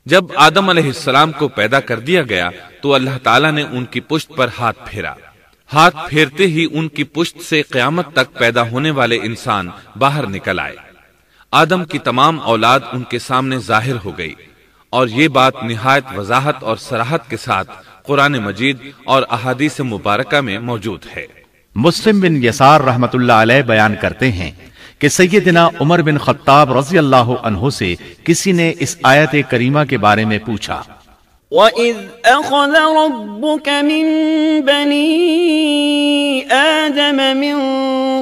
جب آدم علیہ السلام کو پیدا کر دیا گیا تو اللہ تعالیٰ نے ان کی پشت پر ہاتھ پھیرا۔ ہاتھ پھیرتے ہی ان کی پشت سے قیامت تک پیدا ہونے والے انسان باہر نکل آئے۔ آدم کی تمام اولاد ان کے سامنے ظاہر ہو گئی، اور یہ بات نہایت وضاحت اور صراحت کے ساتھ قرآن مجید اور احادیث مبارکہ میں موجود ہے۔ مسلم بن یسار رحمت اللہ علیہ بیان کرتے ہیں کہ سیدنا عمر بن خطاب رضی اللہ عنہ سے کسی نے اس آیت کریمہ کے بارے میں پوچھا، وَإِذْ أَخَذَ رَبُّكَ مِن بَنِي آدَمَ مِن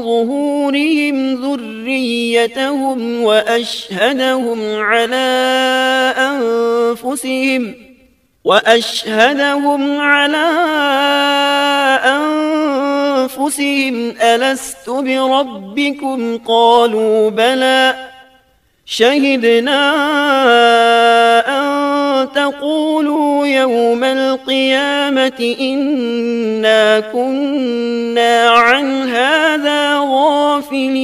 ظُهُورِهِمْ ذُرِّيَّتَهُمْ وَأَشْهَدَهُمْ عَلَىٰ أَنفُسِهِمْ أَلَسْتُ بِرَبِّكُمْ قَالُوا بَلَىٰ شَهِدْنَا أَن تَقُولُوا يَوْمَ الْقِيَامَةِ إِنَّا كُنَّا عَنْ هَٰذَا غَافِلِينَ۔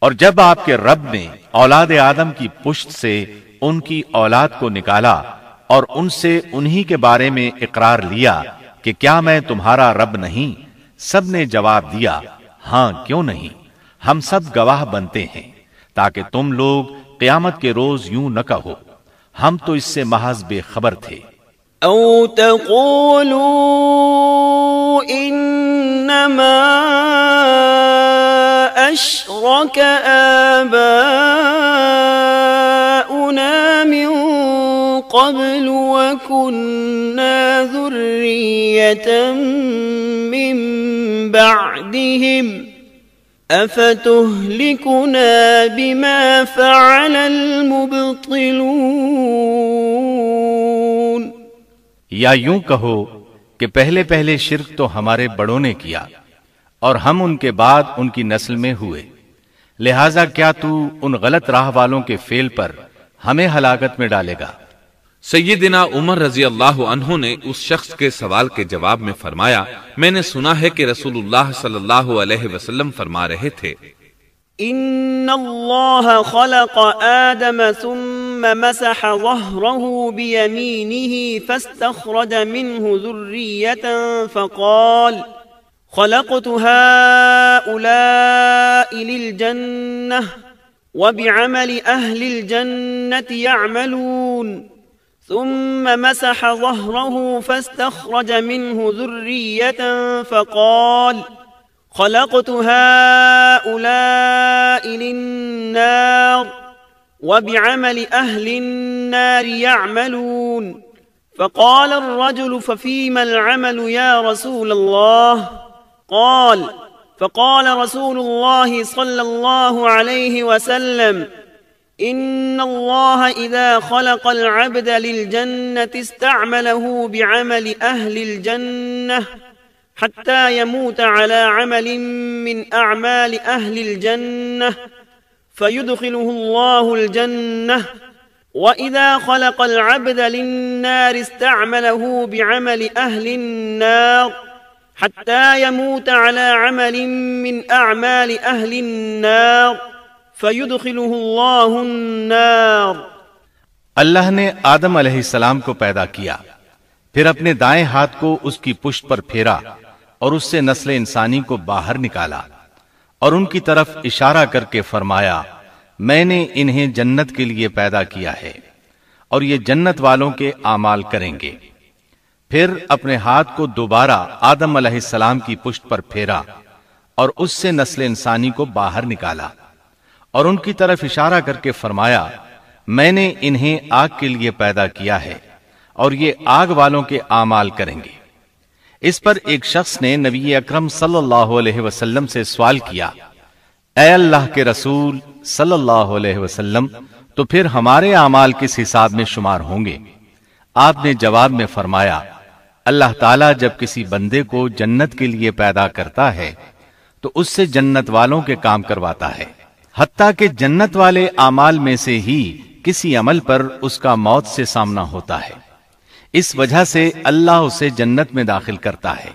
اور جب آپ کے رب نے اولاد آدم کی پشت سے ان کی اولاد کو نکالا اور ان سے انہی کے بارے میں اقرار لیا کہ کیا میں تمہارا رب نہیں، سب نے جواب دیا، ہاں کیوں نہیں، ہم سب گواہ بنتے ہیں، تاکہ تم لوگ قیامت کے روز یوں نہ کہو ہم تو اس سے محض بے خبر تھے۔ او تقولوا انما اشرك آباؤنا من قبل وكنا ذرية من بعدهم افتهلكنا بما فعل المبطلون۔ یا یوں کہو کہ پہلے پہلے شرک تو ہمارے بڑوں نے کیا اور ہم ان کے بعد ان کی نسل میں ہوئے، لہذا کیا تو ان غلط راہ والوں کے فعل پر ہمیں ہلاکت میں ڈالے گا؟ سیدنا عمر رضی اللہ عنہ نے اس شخص کے سوال کے جواب میں فرمایا، میں نے سنا ہے کہ رسول اللہ صلی اللہ علیہ وسلم فرما رہے تھے، ان اللہ خلق آدم ثم مسح ظهره بيمينه فاستخرج منه ذرية فقال خلقت هؤلاء للجنة وبعمل أهل الجنة يعملون، ثم مسح ظهره فاستخرج منه ذرية فقال خلقت هؤلاء للنار وبعمل أهل النار يعملون، فقال الرجل ففيما العمل يا رسول الله؟ فقال رسول الله صلى الله عليه وسلم إن الله إذا خلق العبد للجنة استعمله بعمل أهل الجنة حتى يموت على عمل من أعمال أهل الجنة فيدخله الله الجنة، وإذا خلق العبد للنار استعمله بعمل أهل النار حتى يموت على عمل من أعمال أهل النار فيدخله الله النار۔ اللہ نے آدم علیہ السلام کو پیدا کیا، پھر اپنے دائیں ہاتھ کو اس کی پشت پر پھیرا اور اس سے نسل انسانی کو باہر نکالا اور ان کی طرف اشارہ کر کے فرمایا، میں نے انہیں جنت کے لیے پیدا کیا ہے اور یہ جنت والوں کے اعمال کریں گے۔ پھر اپنے ہاتھ کو دوبارہ آدم علیہ السلام کی پشت پر پھیرا اور اس سے نسل انسانی کو باہر نکالا اور ان کی طرف اشارہ کر کے فرمایا، میں نے انہیں آگ کے لیے پیدا کیا ہے اور یہ آگ والوں کے اعمال کریں گے۔ اس پر ایک شخص نے نبی اکرم صلی اللہ علیہ وسلم سے سوال کیا، اے اللہ کے رسول صلی اللہ علیہ وسلم، تو پھر ہمارے اعمال کس حساب میں شمار ہوں گے؟ آپ نے جواب میں فرمایا، اللہ تعالیٰ جب کسی بندے کو جنت کے لیے پیدا کرتا ہے تو اس سے جنت والوں کے کام کرواتا ہے، حتیٰ کہ جنت والے اعمال میں سے ہی کسی عمل پر اس کا موت سے سامنا ہوتا ہے، اس وجہ سے اللہ اسے جنت میں داخل کرتا ہے،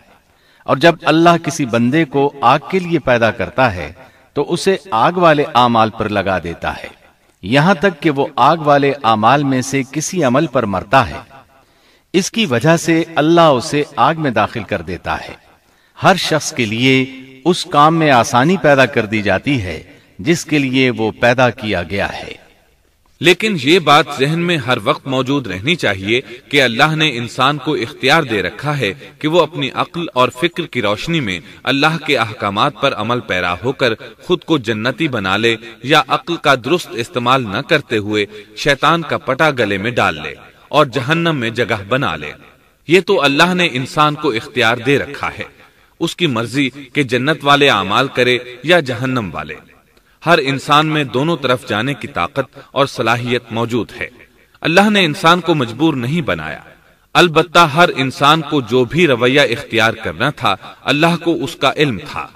اور جب اللہ کسی بندے کو آگ کے لیے پیدا کرتا ہے تو اسے آگ والے اعمال پر لگا دیتا ہے، یہاں تک کہ وہ آگ والے اعمال میں سے کسی عمل پر مرتا ہے، اس کی وجہ سے اللہ اسے آگ میں داخل کر دیتا ہے۔ ہر شخص کے لیے اس کام میں آسانی پیدا کر دی جاتی ہے جس کے لیے وہ پیدا کیا گیا ہے۔ لیکن یہ بات ذہن میں ہر وقت موجود رہنی چاہیے کہ اللہ نے انسان کو اختیار دے رکھا ہے کہ وہ اپنی عقل اور فکر کی روشنی میں اللہ کے احکامات پر عمل پیرا ہو کر خود کو جنتی بنا لے، یا عقل کا درست استعمال نہ کرتے ہوئے شیطان کا پٹا گلے میں ڈال لے اور جہنم میں جگہ بنا لے۔ یہ تو اللہ نے انسان کو اختیار دے رکھا ہے، اس کی مرضی کہ جنت والے اعمال کرے یا جہنم والے۔ ہر انسان میں دونوں طرف جانے کی طاقت اور صلاحیت موجود ہے۔ اللہ نے انسان کو مجبور نہیں بنایا، البتہ ہر انسان کو جو بھی رویہ اختیار کرنا تھا اللہ کو اس کا علم تھا،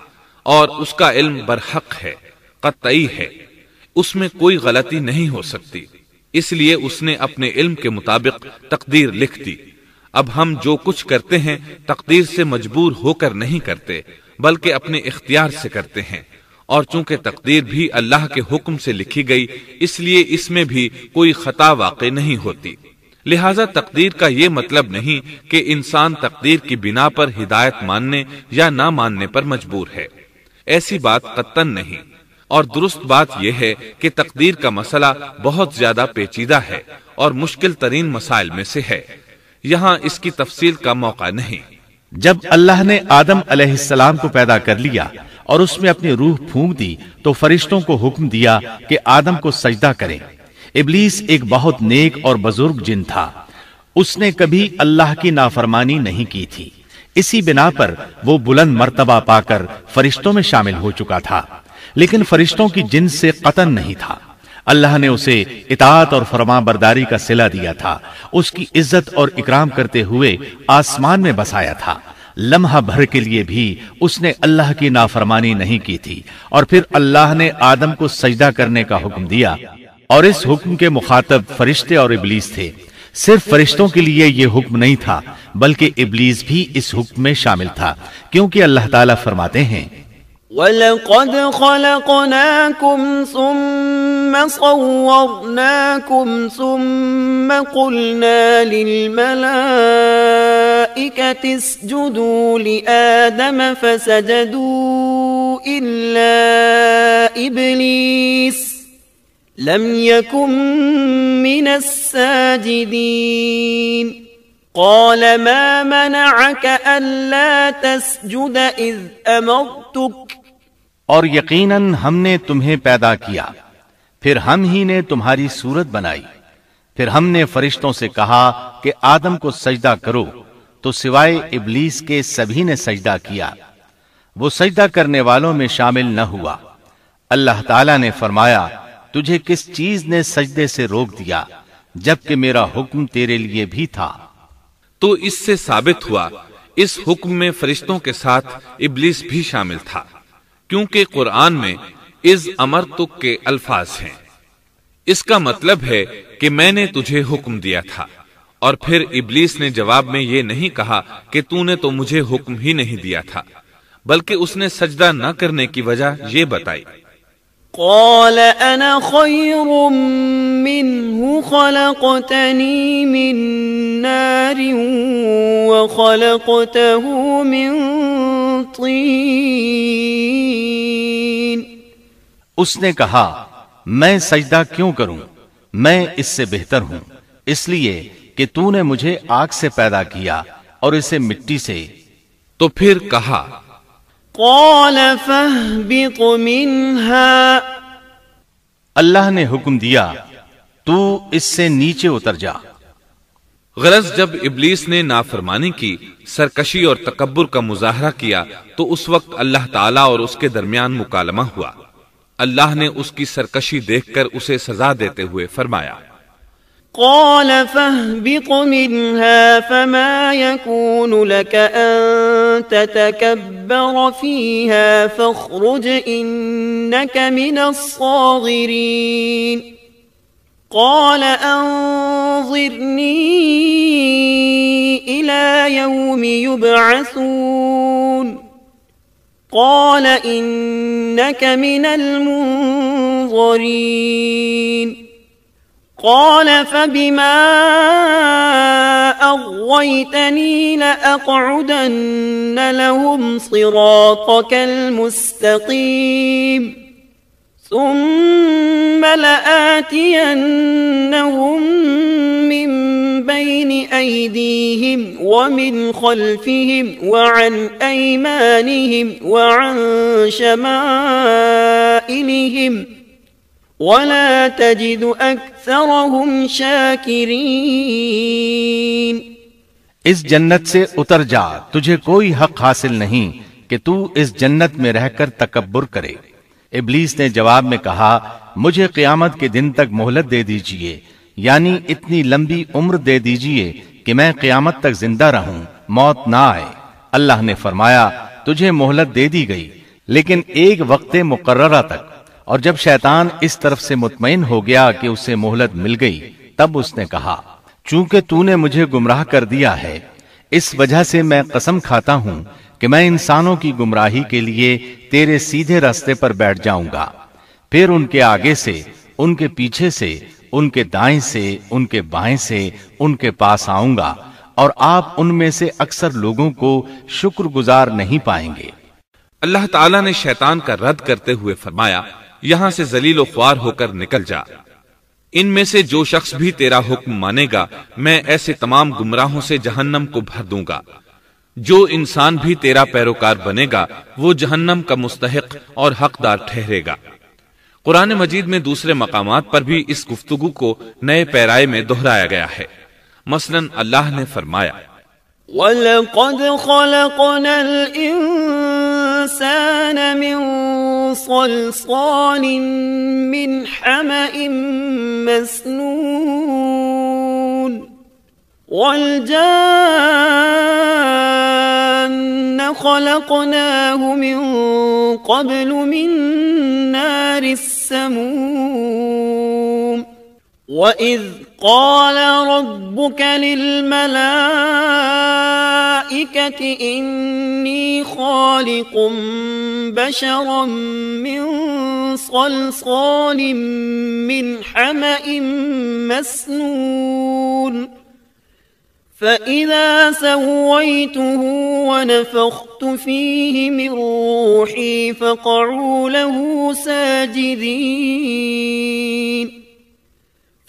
اور اس کا علم برحق ہے، قطعی ہے، اس میں کوئی غلطی نہیں ہو سکتی، اس لیے اس نے اپنے علم کے مطابق تقدیر لکھ دی۔ اب ہم جو کچھ کرتے ہیں تقدیر سے مجبور ہو کر نہیں کرتے، بلکہ اپنے اختیار سے کرتے ہیں، اور چونکہ تقدیر بھی اللہ کے حکم سے لکھی گئی اس لیے اس میں بھی کوئی خطا واقع نہیں ہوتی۔ لہذا تقدیر کا یہ مطلب نہیں کہ انسان تقدیر کی بنا پر ہدایت ماننے یا نہ ماننے پر مجبور ہے، ایسی بات قطعاً نہیں۔ اور درست بات یہ ہے کہ تقدیر کا مسئلہ بہت زیادہ پیچیدہ ہے اور مشکل ترین مسائل میں سے ہے، یہاں اس کی تفصیل کا موقع نہیں۔ جب اللہ نے آدم علیہ السلام کو پیدا کر لیا اور اس میں اپنی روح پھونک دی تو فرشتوں کو حکم دیا کہ آدم کو سجدہ کریں۔ ابلیس ایک بہت نیک اور بزرگ جن تھا، اس نے کبھی اللہ کی نافرمانی نہیں کی تھی، اسی بنا پر وہ بلند مرتبہ پا کر فرشتوں میں شامل ہو چکا تھا، لیکن فرشتوں کی جنس سے قطعاً نہیں تھا۔ اللہ نے اسے اطاعت اور فرما برداری کا صلہ دیا تھا، اس کی عزت اور اکرام کرتے ہوئے آسمان میں بسایا تھا۔ لمحہ بھر کے لیے بھی اس نے اللہ کی نافرمانی نہیں کی تھی، اور پھر اللہ نے آدم کو سجدہ کرنے کا حکم دیا، اور اس حکم کے مخاطب فرشتے اور ابلیس تھے۔ صرف فرشتوں کے لیے یہ حکم نہیں تھا بلکہ ابلیس بھی اس حکم میں شامل تھا، کیونکہ اللہ تعالیٰ فرماتے ہیں وَلَقَدْ خَلَقْنَاكُمْ ثُمَّ صَوَّرْنَاكُمْ ثُمَّ قُلْنَا لِلْمَلَائِكَةِ اسْجُدُوا لِآدَمَ فَسَجَدُوا إِلَّا إِبْلِيسَ لَمْ يَكُنْ مِنَ السَّاجِدِينَ قَالَ مَا مَنَعَكَ أَلَّا تَسْجُدَ إِذْ أَمَرْتُكَ اور یقیناً ہم نے تمہیں پیدا کیا، پھر ہم ہی نے تمہاری صورت بنائی، پھر ہم نے فرشتوں سے کہا کہ آدم کو سجدہ کرو، تو سوائے ابلیس کے سبھی نے سجدہ کیا، وہ سجدہ کرنے والوں میں شامل نہ ہوا۔ اللہ تعالیٰ نے فرمایا، تجھے کس چیز نے سجدے سے روک دیا جبکہ میرا حکم تیرے لیے بھی تھا؟ تو اس سے ثابت ہوا اس حکم میں فرشتوں کے ساتھ ابلیس بھی شامل تھا، کیونکہ قرآن میں اذ امرتک کے الفاظ ہیں۔ اس کا مطلب ہے کہ میں نے تجھے حکم دیا تھا، اور پھر ابلیس نے جواب میں یہ نہیں کہا کہ تو نے تو مجھے حکم ہی نہیں دیا تھا، بلکہ اس نے سجدہ نہ کرنے کی وجہ یہ بتائی۔ قال انا خير منه خلقتني من نار وخلقته من طين۔ اس نے کہا، میں سجدہ کیوں کروں، میں اس سے بہتر ہوں، اس لیے کہ تو نے مجھے آگ سے پیدا کیا اور اسے مٹی سے۔ تو پھر کہا، قال فاهبط منها، اللہ نے حکم دیا تو اس سے نیچے اتر جا۔ غرض جب ابلیس نے نافرمانی کی، سرکشی اور تکبر کا مظاہرہ کیا تو اس وقت اللہ تعالیٰ اور اس کے درمیان مکالمہ ہوا۔ اللہ نے اس کی سرکشی دیکھ کر اسے سزا دیتے ہوئے فرمایا، قال فاهبط منها فما يكون لك أن تتكبر فيها فاخرج إنك من الصاغرين قال أنظرني إلى يوم يبعثون قال إنك من المنظرين قال فبما أغويتني لأقعدن لهم صراطك المستقيم ثم لآتينهم من بين أيديهم ومن خلفهم وعن أيمانهم وعن شمائلهم ولا تجد أكثرهم شاكرين۔ اس جنت سے اتر جا، تجھے کوئی حق حاصل نہیں کہ تو اس جنت میں رہ کر تکبر کرے۔ ابلیس نے جواب میں کہا، مجھے قیامت کے دن تک مہلت دے دیجئے، یعنی اتنی لمبی عمر دے دیجئے کہ میں قیامت تک زندہ رہوں، موت نہ آئے۔ اللہ نے فرمایا، تجھے مہلت دے دی گئی لیکن ایک وقت مقررہ تک، اور جب شیطان اس طرف سے مطمئن ہو گیا کہ اسے مہلت مل گئی، تب اس نے کہا، چونکہ تو نے مجھے گمراہ کر دیا ہے، اس وجہ سے میں قسم کھاتا ہوں کہ میں انسانوں کی گمراہی کے لیے تیرے سیدھے راستے پر بیٹھ جاؤں گا، پھر ان کے آگے سے، ان کے پیچھے سے، ان کے دائیں سے، ان کے بائیں سے، ان کے پاس آؤں گا، اور آپ ان میں سے اکثر لوگوں کو شکر گزار نہیں پائیں گے۔ اللہ تعالیٰ نے شیطان کا رد کرتے ہوئے فرمایا، یہاں سے ذلیل و خوار ہو کر نکل جا، ان میں سے جو شخص بھی تیرا حکم مانے گا میں ایسے تمام گمراہوں سے جہنم کو بھر دوں گا۔ جو انسان بھی تیرا پیروکار بنے گا وہ جہنم کا مستحق اور حقدار ٹھہرے گا۔ قرآن مجید میں دوسرے مقامات پر بھی اس گفتگو کو نئے پیرائے میں دہرایا گیا ہے۔ مثلا اللہ نے فرمایا، وَلَقَدْ خَلَقْنَا الْإِنسَانَ مِنْ صَلْصَالٍ مِنْ حَمَإٍ مَسْنُونٍ وَالْجَانَّ خَلَقْنَاهُ مِنْ قَبْلُ مِنْ نَارِ السَّمُومِ وَإِذْ قَالَ رَبُّكَ لِلْمَلَائِكَةِ إِنِّي خَالِقٌ بَشَرًا مِّن صَلْصَالٍ مِّنْ حَمَإٍ مَّسْنُونٍ فَإِذَا سَوَّيْتُهُ وَنَفَخْتُ فِيهِ مِنْ رُوحِي فَقَعُوا لَهُ سَاجِدِينَ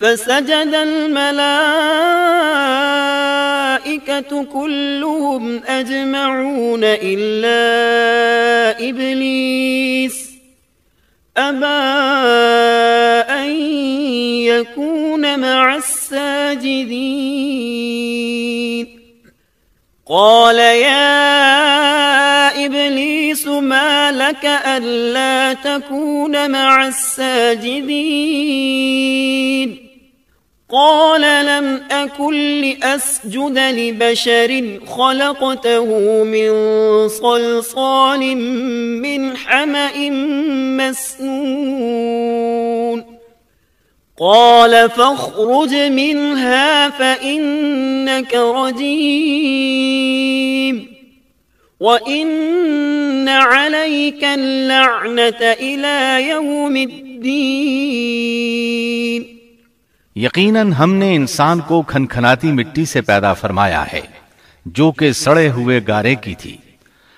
فسجد الملائكة كلهم أجمعون إلا إبليس أبى أن يكون مع الساجدين قال يا إبليس ما لك ألا تكون مع الساجدين قال لم أكن لأسجد لبشر خلقته من صلصال من حمأ مسنون قال فاخرج منها فإنك رجيم وَإِنَّ عَلَيْكَ اللَّعْنَةَ إِلَى يَوْمِ الدِّينِ یقیناً ہم نے انسان کو کھنکھناتی مٹی سے پیدا فرمایا ہے جو کہ سڑے ہوئے گارے کی تھی،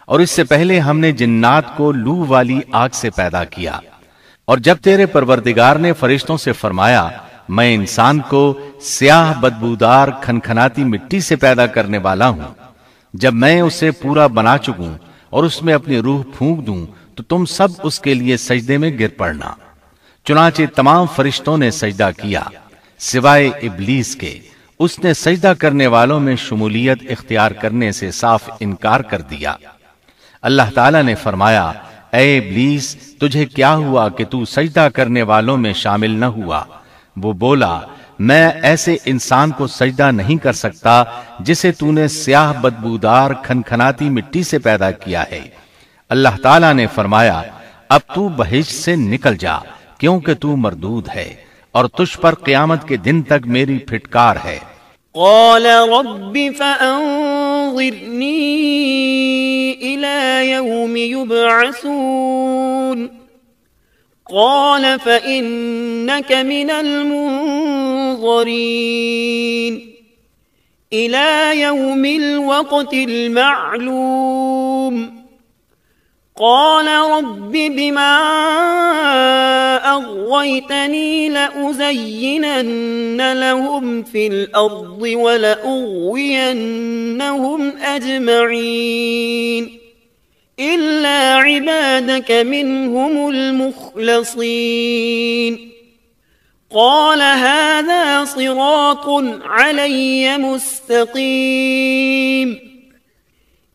اور اس سے پہلے ہم نے جنات کو لو والی آگ سے پیدا کیا، اور جب تیرے پروردگار نے فرشتوں سے فرمایا میں انسان کو سیاہ بدبودار کھنکھناتی مٹی سے پیدا کرنے والا ہوں، جب میں اسے پورا بنا چکوں اور اس میں اپنی روح پھونک دوں تو تم سب اس کے لیے سجدے میں گر پڑنا۔ چنانچہ تمام فرشتوں نے سجدہ کیا سوائے ابلیس کے، اس نے سجدہ کرنے والوں میں شمولیت اختیار کرنے سے صاف انکار کر دیا۔ اللہ تعالیٰ نے فرمایا اے ابلیس تجھے کیا ہوا کہ تو سجدہ کرنے والوں میں شامل نہ ہوا؟ وہ بولا میں ایسے انسان کو سجدہ نہیں کر سکتا جسے تو نے سیاہ بدبودار کھنکھناتی مٹی سے پیدا کیا ہے۔ اللہ تعالیٰ نے فرمایا اب تو بہشت سے نکل جا کیونکہ تو مردود ہے اور تجھ پر قیامت کے دن تک میری پھٹکار ہے۔ قال رب فأنظرني إلى يوم يبعثون قال فإنك من المنظرين منظرين إلى يوم الوقت المعلوم قال رب بما أغويتني لأزينن لهم في الأرض ولأغوينهم أجمعين إلا عبادك منهم المخلصين قال هذا صراط علي مستقيم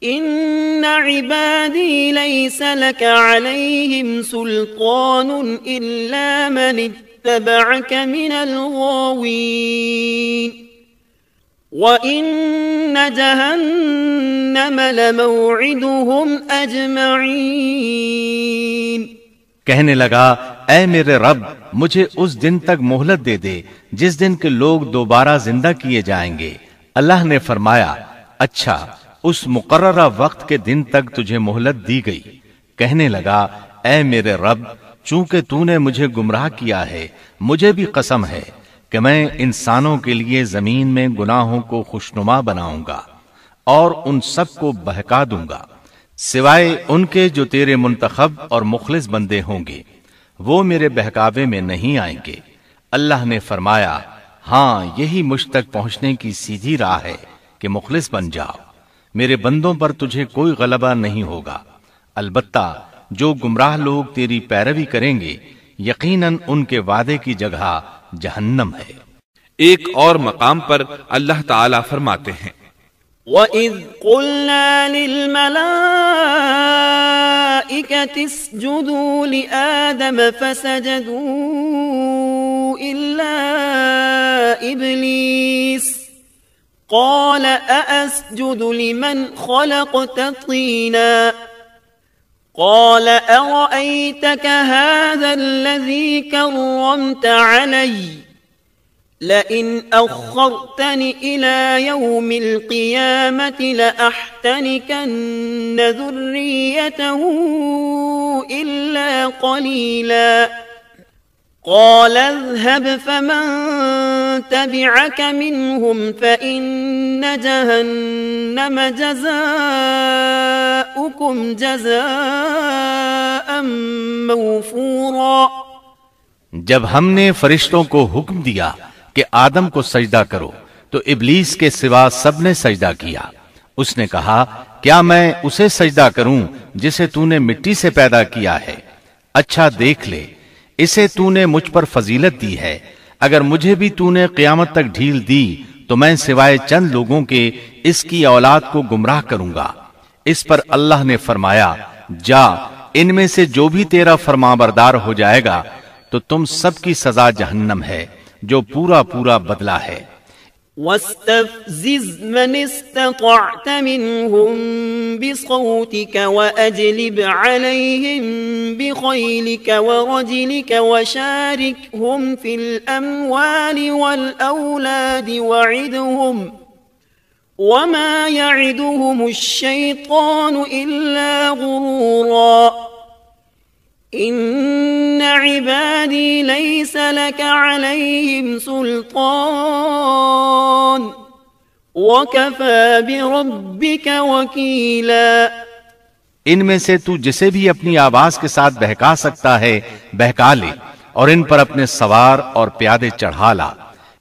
إن عبادي ليس لك عليهم سلطان إلا من اتبعك من الغاوين وَإِنَّ جَهَنَّمَ لَمَوْعِدُهُمْ أَجْمَعِينَ کہنے لگا اے میرے رب مجھے اس دن تک مہلت دے دے جس دن کے لوگ دوبارہ زندہ کیے جائیں گے۔ اللہ نے فرمایا اچھا اس مقررہ وقت کے دن تک تجھے مہلت دی گئی۔ کہنے لگا اے میرے رب چونکہ تو نے مجھے گمراہ کیا ہے مجھے بھی قسم ہے کہ میں انسانوں کے لیے زمین میں گناہوں کو خوشنما بناؤں گا اور ان سب کو بہکا دوں گا سوائے ان کے جو تیرے منتخب اور مخلص بندے ہوں گے، وہ میرے بہکاوے میں نہیں آئیں گے۔ اللہ نے فرمایا ہاں یہی مجھ تک پہنچنے کی سیدھی راہ ہے کہ مخلص بن جاؤ، میرے بندوں پر تجھے کوئی غلبہ نہیں ہوگا۔ البتہ جو گمراہ لوگ تیری پیروی کریں گے یقیناً ان کے وعدے کی جگہ جہنم ہے۔ ایک اور مقام پر اللہ تعالیٰ فرماتے ہیں وَإِذْ قُلْنَا لِلْمَلَائِكَةِ اسْجُدُوا لِآدَمَ فَسَجَدُوا إِلَّا إِبْلِيسَ قَالَ أَأَسْجُدُ لِمَنْ خَلَقْتَ طِينًا قال أرأيتك هذا الذي كرمت علي لئن أخرتني إلى يوم القيامة لأحتنكن ذريته إلا قليلا قال اذهب فمن تبعك منهم فإن جهنم جزاؤكم جزاء موفورا۔ جب ہم نے فرشتوں کو حکم دیا کہ آدم کو سجدہ کرو تو ابلیس کے سوا سب نے سجدہ کیا۔ اس نے کہا کیا میں اسے سجدہ کروں جسے تو نے مٹی سے پیدا کیا ہے؟ اچھا دیکھ لے اسے تو نے مجھ پر فضیلت دی ہے، اگر مجھے بھی تو نے قیامت تک ڈھیل دی تو میں سوائے چند لوگوں کے اس کی اولاد کو گمراہ کروں گا۔ اس پر اللہ نے فرمایا جا ان میں سے جو بھی تیرا فرمانبردار ہو جائے گا تو تم سب کی سزا جہنم ہے جو پورا پورا بدلہ ہے۔ واستفزز من استطعت منهم بصوتك وأجلب عليهم بخيلك ورجلك وشاركهم في الأموال والأولاد وعدهم وما يعدهم الشيطان إلا غرورا إن عبادي ليس لك عليهم سلطان وكفى بربك وكيلا۔ ان میں سے تو جسے بھی اپنی آواز کے ساتھ بہکا سکتا ہے بہکا لے اور ان پر اپنے سوار اور پیادے چڑھا لا،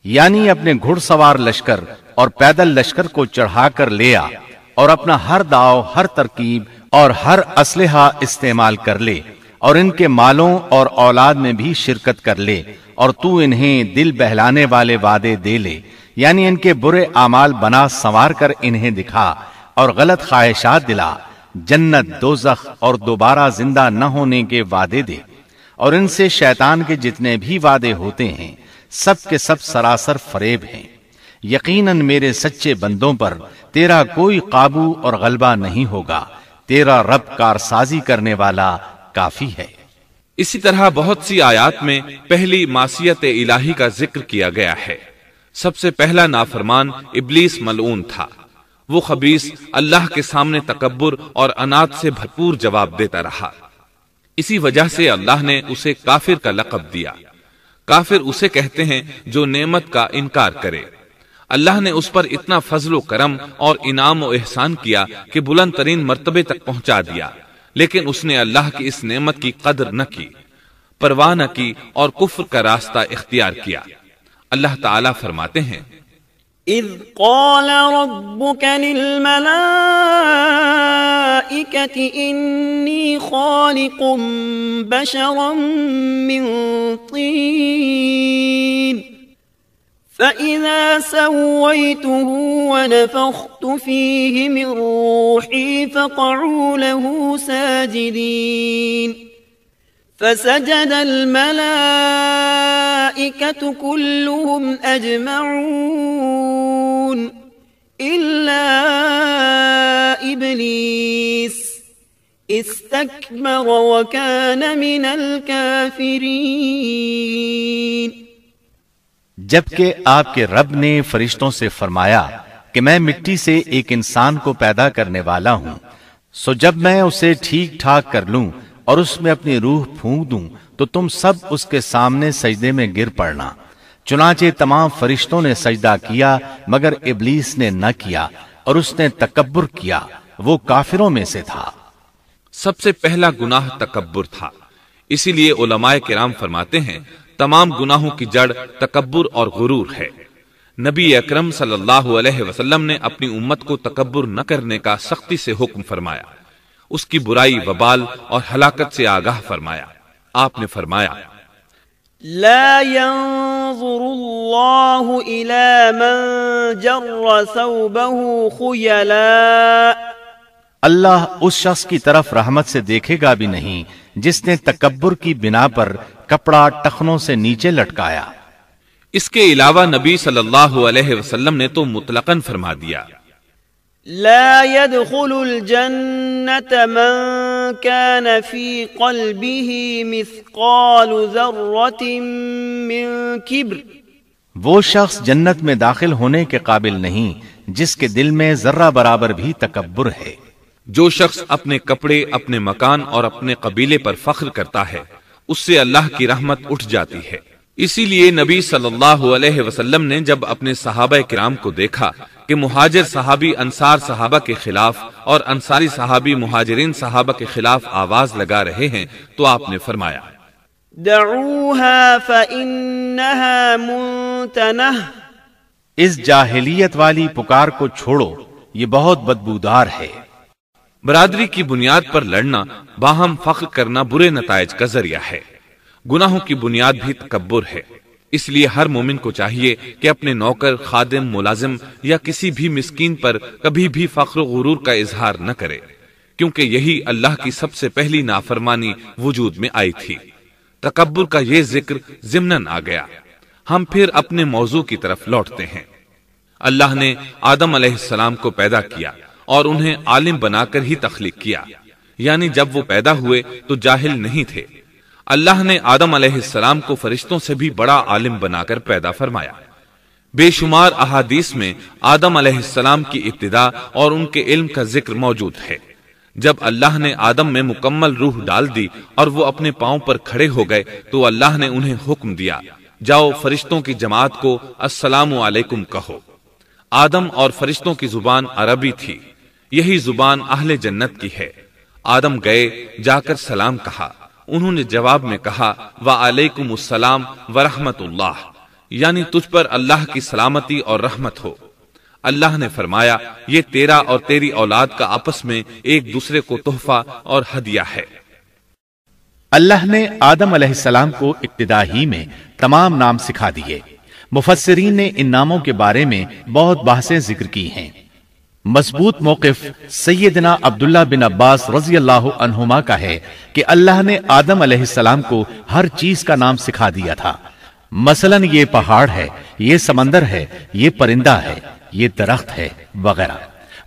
یعنی اپنے گھڑ سوار لشکر اور پیدل لشکر کو چڑھا کر لے آ اور اپنا ہر داؤ ہر ترکیب اور ہر اسلحہ استعمال کر لے اور ان کے مالوں اور اولاد میں بھی شرکت کر لے اور تو انہیں دل بہلانے والے وعدے دے لے، یعنی ان کے برے اعمال بنا سنوار کر انہیں دکھا اور غلط خواہشات دلا، جنت دوزخ اور دوبارہ زندہ نہ ہونے کے وعدے دے، اور ان سے شیطان کے جتنے بھی وعدے ہوتے ہیں سب کے سب سراسر فریب ہیں۔ یقیناً میرے سچے بندوں پر تیرا کوئی قابو اور غلبہ نہیں ہوگا، تیرا رب کارسازی کرنے والا کافی ہے۔ اسی طرح بہت سی آیات میں پہلی معصیت الہی کا ذکر کیا گیا ہے۔ سب سے پہلا نافرمان ابلیس ملعون تھا۔ وہ خبیث اللہ کے سامنے تکبر اور انات سے بھرپور جواب دیتا رہا، اسی وجہ سے اللہ نے اسے کافر کا لقب دیا۔ کافر اسے کہتے ہیں جو نعمت کا انکار کرے۔ اللہ نے اس پر اتنا فضل و کرم اور انعام و احسان کیا کہ بلند ترین مرتبے تک پہنچا دیا، لیکن اس نے اللہ کی اس نعمت کی قدر نہ کی، پرواہ نہ کی اور کفر کا راستہ اختیار کیا۔ اللہ تعالیٰ فرماتے ہیں إذ قال ربك للملائكة إني خالق بشرا من طين فإذا سويته ونفخت فيه من روحي فقعوا له ساجدين فسجد الملائكة كلهم أجمعون إلا إبليس استكبر وكان من الكافرين۔ جبکہ آپ کے رب نے فرشتوں سے فرمایا کہ میں مٹی سے ایک انسان کو پیدا کرنے والا ہوں، سو جب میں اسے ٹھیک ٹھاک کر لوں اور اس میں اپنی روح پھونک دوں تو تم سب اس کے سامنے سجدے میں گر پڑنا۔ چنانچہ تمام فرشتوں نے سجدہ کیا مگر ابلیس نے نہ کیا اور اس نے تکبر کیا، وہ کافروں میں سے تھا۔ سب سے پہلا گناہ تکبر تھا، اسی لیے علماء کرام فرماتے ہیں تمام گناہوں کی جڑ تکبر اور غرور ہے۔ نبی اکرم صلی اللہ علیہ وسلم نے اپنی امت کو تکبر نہ کرنے کا سختی سے حکم فرمایا، اس کی برائی، وبال اور ہلاکت سے آگاہ فرمایا۔ آپ نے فرمایا لا ينظر الله إلى من جر ثوبه خيلاء، اللہ اس شخص کی طرف رحمت سے دیکھے گا بھی نہیں جس نے تکبر کی بنا پر کپڑا ٹخنوں سے نیچے لٹکایا۔ اس کے علاوہ نبی صلی اللہ علیہ وسلم نے تو مطلقاً فرما دیا لا يدخل الجنة من كان في قلبه مثقال ذرة من كبر، وہ شخص جنت میں داخل ہونے کے قابل نہیں جس کے دل میں ذرہ برابر بھی تکبر ہے۔ جو شخص اپنے کپڑے، اپنے مکان اور اپنے قبیلے پر فخر کرتا ہے اس سے اللہ کی رحمت اٹھ جاتی ہے۔ اسی لیے نبی صلی اللہ علیہ وسلم نے جب اپنے صحابہ کرام کو دیکھا کہ مہاجر صحابی انصار صحابہ کے خلاف اور انصاری صحابی مہاجرین صحابہ کے خلاف آواز لگا رہے ہیں تو آپ نے فرمایا دعوها فإنها منتنہ، اس جاہلیت والی پکار کو چھوڑو، یہ بہت بدبودار ہے۔ برادری کی بنیاد پر لڑنا، باہم فخر کرنا برے نتائج کا ذریعہ ہے۔ گناہوں کی بنیاد بھی تکبر ہے، اس لیے ہر مومن کو چاہیے کہ اپنے نوکر، خادم، ملازم یا کسی بھی مسکین پر کبھی بھی فخر و غرور کا اظہار نہ کرے، کیونکہ یہی اللہ کی سب سے پہلی نافرمانی وجود میں آئی تھی۔ تکبر کا یہ ذکر ضمناً آ گیا۔ ہم پھر اپنے موضوع کی طرف لوٹتے ہیں۔ اللہ نے آدم علیہ السلام کو پیدا کیا اور انہیں عالم بنا کر ہی تخلیق کیا، یعنی جب وہ پیدا ہوئے تو جاہل نہیں تھے۔ اللہ نے آدم علیہ السلام کو فرشتوں سے بھی بڑا عالم بنا کر پیدا فرمایا۔ بے شمار احادیث میں آدم علیہ السلام کی ابتدا اور ان کے علم کا ذکر موجود ہے۔ جب اللہ نے آدم میں مکمل روح ڈال دی اور وہ اپنے پاؤں پر کھڑے ہو گئے تو اللہ نے انہیں حکم دیا جاؤ فرشتوں کی جماعت کو السلام علیکم کہو۔ آدم اور فرشتوں کی زبان عربی تھی، یہی زبان اہل جنت کی ہے۔ آدم گئے، جا کر سلام کہا، انہوں نے جواب میں کہا وعلیکم السلام ورحمت اللہ، یعنی تجھ پر اللہ کی سلامتی اور رحمت ہو۔ اللہ نے فرمایا یہ تیرا اور تیری اولاد کا آپس میں ایک دوسرے کو تحفہ اور ہدیہ ہے۔ اللہ نے آدم علیہ السلام کو ابتدا ہی میں تمام نام سکھا دیے۔ مفسرین نے ان ناموں کے بارے میں بہت بحثیں ذکر کی ہیں۔ مضبوط موقف سیدنا عبداللہ بن عباس رضی اللہ عنہما کا ہے کہ اللہ نے آدم علیہ السلام کو ہر چیز کا نام سکھا دیا تھا، مثلا یہ پہاڑ ہے، یہ سمندر ہے، یہ پرندہ ہے، یہ درخت ہے وغیرہ۔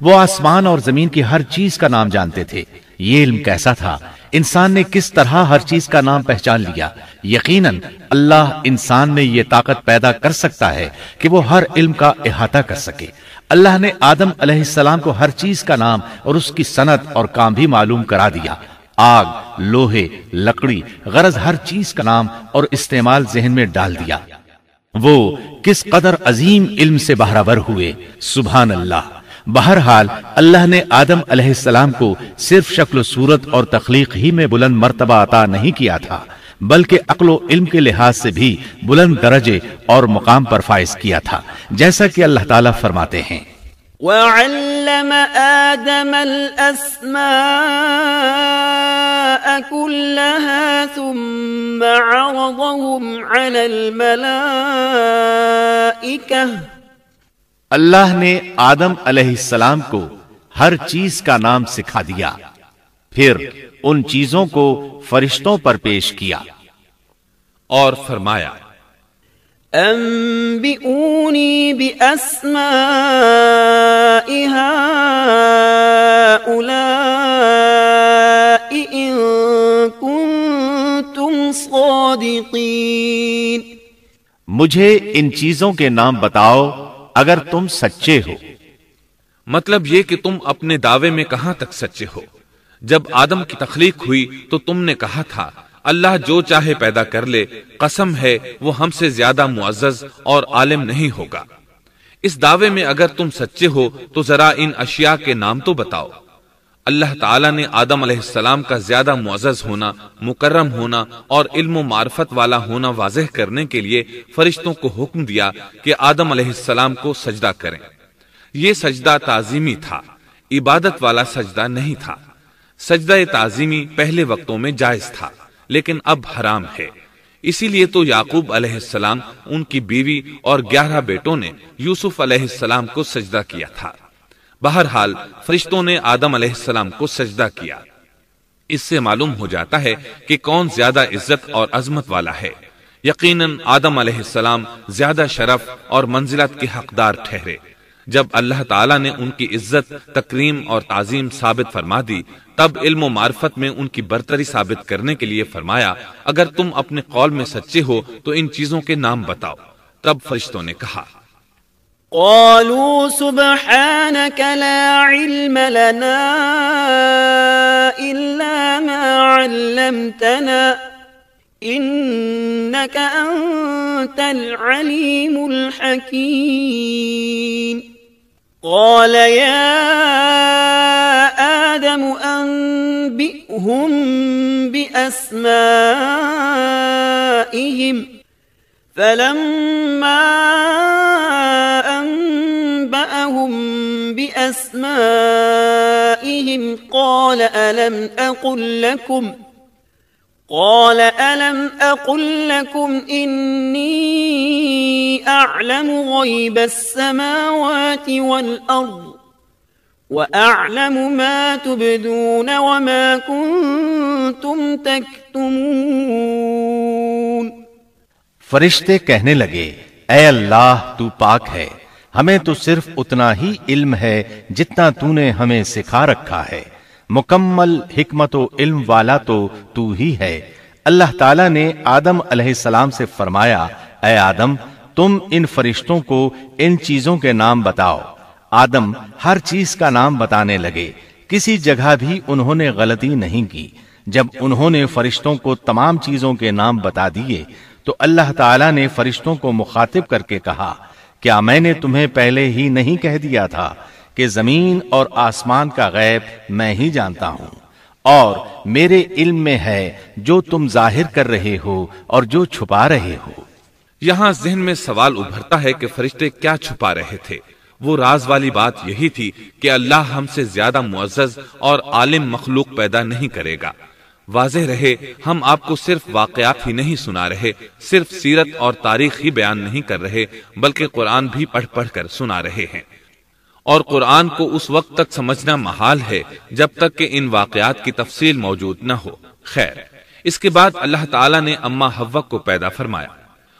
وہ آسمان اور زمین کی ہر چیز کا نام جانتے تھے۔ یہ علم کیسا تھا، انسان نے کس طرح ہر چیز کا نام پہچان لیا۔ یقیناً اللہ انسان میں یہ طاقت پیدا کر سکتا ہے کہ وہ ہر علم کا احاطہ کر سکے۔ اللہ نے آدم علیہ السلام کو ہر چیز کا نام اور اس کی صنعت اور کام بھی معلوم کرا دیا۔ آگ، لوہے، لکڑی، غرض ہر چیز کا نام اور استعمال ذہن میں ڈال دیا۔ وہ کس قدر عظیم علم سے بہرور ہوئے، سبحان اللہ۔ بہرحال اللہ نے آدم علیہ السلام کو صرف شکل و صورت اور تخلیق ہی میں بلند مرتبہ عطا نہیں کیا تھا، بلکہ عقل و علم کے لحاظ سے بھی بلند درجے اور مقام پر فائز کیا تھا، جیسا کہ اللہ تعالیٰ فرماتے ہیں وَعَلَّمَ آدَمَ الْأَسْمَاءَ كُلَّهَا ثُمَّ عَرَضَهُمْ عَلَى الْمَلَائِكَةِ۔ اللہ نے آدم علیہ السلام کو ہر چیز کا نام سکھا دیا، پھر ان چیزوں کو فرشتوں پر پیش کیا اور فرمایا أنبئوني بأسماء هؤلاء إن كنتم صادقين۔ مجھے ان چیزوں کے نام بتاؤ اگر تم سچے ہو۔ مطلب یہ کہ تم اپنے دعوے میں کہاں تک سچے ہو؟ جب آدم کی تخلیق ہوئی تو تم نے کہا تھا اللہ جو چاہے پیدا کر لے، قسم ہے وہ ہم سے زیادہ معزز اور عالم نہیں ہوگا۔ اس دعوے میں اگر تم سچے ہو تو ذرا ان اشیاء کے نام تو بتاؤ۔ اللہ تعالیٰ نے آدم علیہ السلام کا زیادہ معزز ہونا، مکرم ہونا اور علم و معرفت والا ہونا واضح کرنے کے لیے فرشتوں کو حکم دیا کہ آدم علیہ السلام کو سجدہ کریں۔ یہ سجدہ تعظیمی تھا، عبادت والا سجدہ نہیں تھا۔ سجدہ تعظیمی پہلے وقتوں میں جائز تھا، لیکن اب حرام ہے۔ اسی لیے تو یعقوب علیہ السلام، ان کی بیوی اور 11 بیٹوں نے یوسف علیہ السلام کو سجدہ کیا تھا۔ بہرحال فرشتوں نے آدم علیہ السلام کو سجدہ کیا۔ اس سے معلوم ہو جاتا ہے کہ کون زیادہ عزت اور عظمت والا ہے۔ یقیناً آدم علیہ السلام زیادہ شرف اور منزلت کے حقدار ٹھہرے۔ جب اللہ تعالیٰ نے ان کی عزت، تکریم اور تعظیم ثابت فرما دی، تب علم و معرفت میں ان کی برتری ثابت کرنے کے لیے فرمایا اگر تم اپنے قول میں سچے ہو تو ان چیزوں کے نام بتاؤ۔ تب فرشتوں نے کہا قالوا سبحانك لا علم لنا إلا ما علمتنا إنك أنت العليم الحكيم۔ قال يا آدم أنبئهم بأسمائهم فلما أنبأهم بأسمائهم قال ألم أقل لكم إني أعلم غيب السماوات والأرض وأعلم ما تبدون وما كنتم تكتمون۔ فرشتے کہنے لگے اے اللہ تو پاک ہے، ہمیں تو صرف اتنا ہی علم ہے جتنا تو نے ہمیں سکھا رکھا ہے، مکمل حکمت و علم والا تو ہی ہے۔ اللہ تعالیٰ نے آدم علیہ السلام سے فرمایا اے آدم تم ان فرشتوں کو ان چیزوں کے نام بتاؤ۔ آدم ہر چیز کا نام بتانے لگے، کسی جگہ بھی انہوں نے غلطی نہیں کی۔ جب انہوں نے فرشتوں کو تمام چیزوں کے نام بتا دیے تو اللہ تعالیٰ نے فرشتوں کو مخاطب کر کے کہا کیا میں نے تمہیں پہلے ہی نہیں کہہ دیا تھا کہ زمین اور آسمان کا غیب میں ہی جانتا ہوں، اور میرے علم میں ہے جو تم ظاہر کر رہے ہو اور جو چھپا رہے ہو۔ یہاں ذہن میں سوال ابھرتا ہے کہ فرشتے کیا چھپا رہے تھے؟ وہ راز والی بات یہی تھی کہ اللہ ہم سے زیادہ معزز اور عالم مخلوق پیدا نہیں کرے گا۔ واضح رہے ہم آپ کو صرف واقعات ہی نہیں سنا رہے، صرف سیرت اور تاریخ ہی بیان نہیں کر رہے، بلکہ قرآن بھی پڑھ پڑھ کر سنا رہے ہیں۔ اور قرآن کو اس وقت تک سمجھنا محال ہے جب تک کہ ان واقعات کی تفصیل موجود نہ ہو۔ خیر، اس کے بعد اللہ تعالیٰ نے اما حوا کو پیدا فرمایا۔